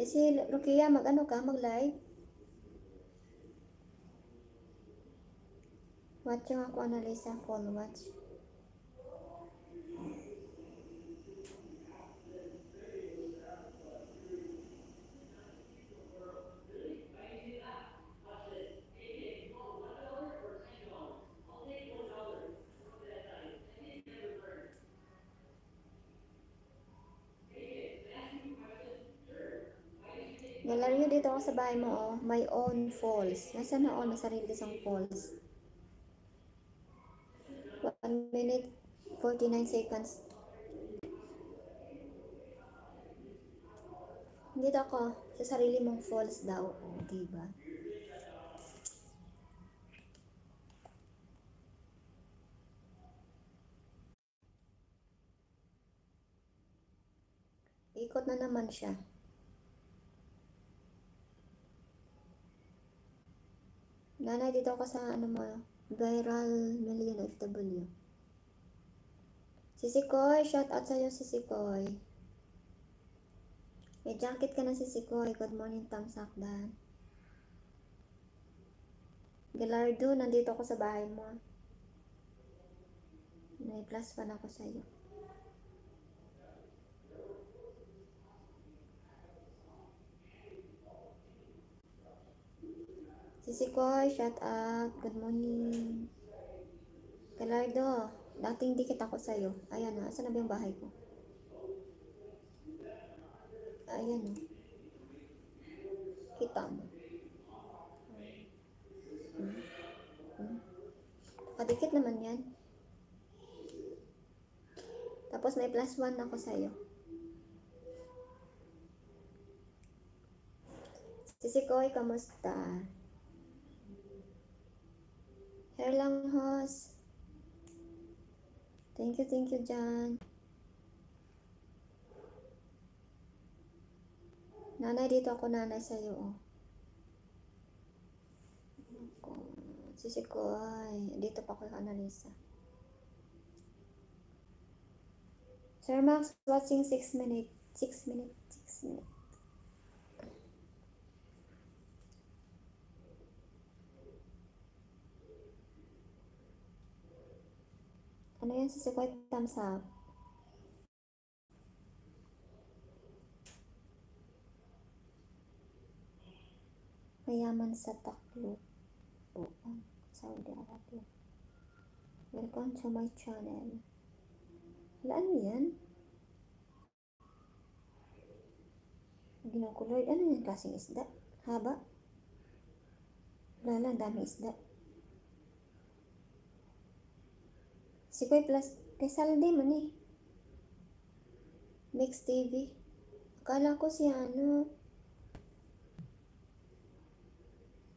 Si Rukia, mag-ano ka? Mag-live? Watch yung ako, Annalisa. Follow watch. Galaryo dito ako sa bahay mo, oh. My own falls. Nasaan na, oh? Nasarili isang falls. 1 minute, 49 seconds. Dito ako, sa sarili mong falls daw. Oh, diba? Ikot na naman siya. Nanay, dito ako sa ano mo, viral million FW. Sisikoy, shout out sa'yo Sisikoy. May jacket ka na Sisikoy. Good morning, Tamsakdan. Galardo, nandito ako sa bahay mo. May plus 1 ako sa'yo. Sisikoy, shout out. Good morning. Galardo, dating dikit ako sa'yo. Ayan na, asan na ba yung bahay ko? Ayan o. Kita mo. Kadikit naman yan. Tapos may plus 1 ako sa'yo. Sisikoy, kamusta? Hair lang, host. Thank you, Jan. Nanay, dito ako nanay sa'yo, oh. Sisikoy. Dito pa ko yung Annalisa. Sir Max, watching 6 minutes. 6 minutes. 6 minutes. Ano yan, Sisikoy? Thumbs up. Mayaman sa Taklo. Saudi Arabia. Welcome to my channel. Wala, ano yan? Ginukuloy. Ano yung klaseng isda? Haba? Wala, dami isda. Sikoy plus, kay Saldi man eh. Mix TV. Akala ko si ano.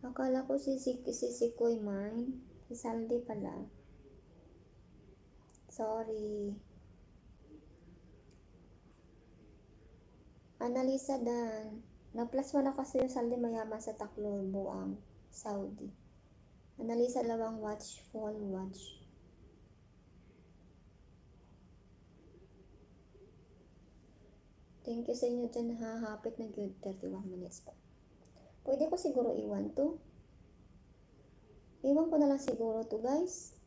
Akala ko si Sikoy man. Si Saldi pala. Sorry. Annalisa Dan. Na-plus 1 ako sa'yo, Saldi, mayaman sa Taklo, Buang, Saudi. Annalisa Lawang watch, full watch. Thank you sa inyo dyan, ha. Hapit na good 31 minutes pa. Pwede ko siguro iwan to. Iwan ko na lang siguro to, guys.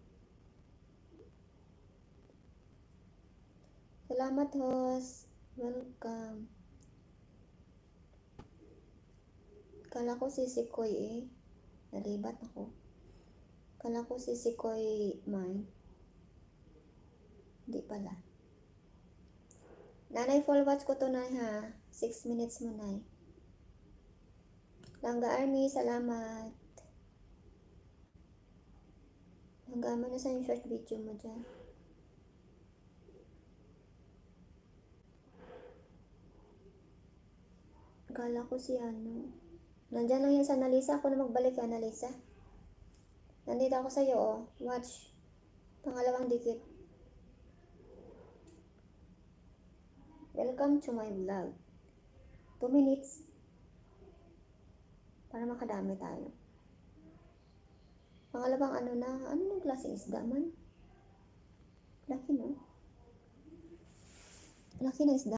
Salamat, host. Welcome. Kala ko si Sikoy eh. Nalibat ako. Kala ko si Sikoy mine. Hindi pala. Nanay, full watch ko to na ha. 6 minutes mo na. Langga Army, salamat. Langga mo na sa yung short video mo dyan. Kala ko si ano. Nandyan lang yan sa Annalisa. Ako na magbalik ka, Annalisa. Nandito ako sa'yo, oh. Watch. Pangalawang dikit. Welcome to my vlog. 2 minutes. Para makadami tayo. Pangalawang ano na. Ano yung klaseng isda man? Laki, no? Laki na isda.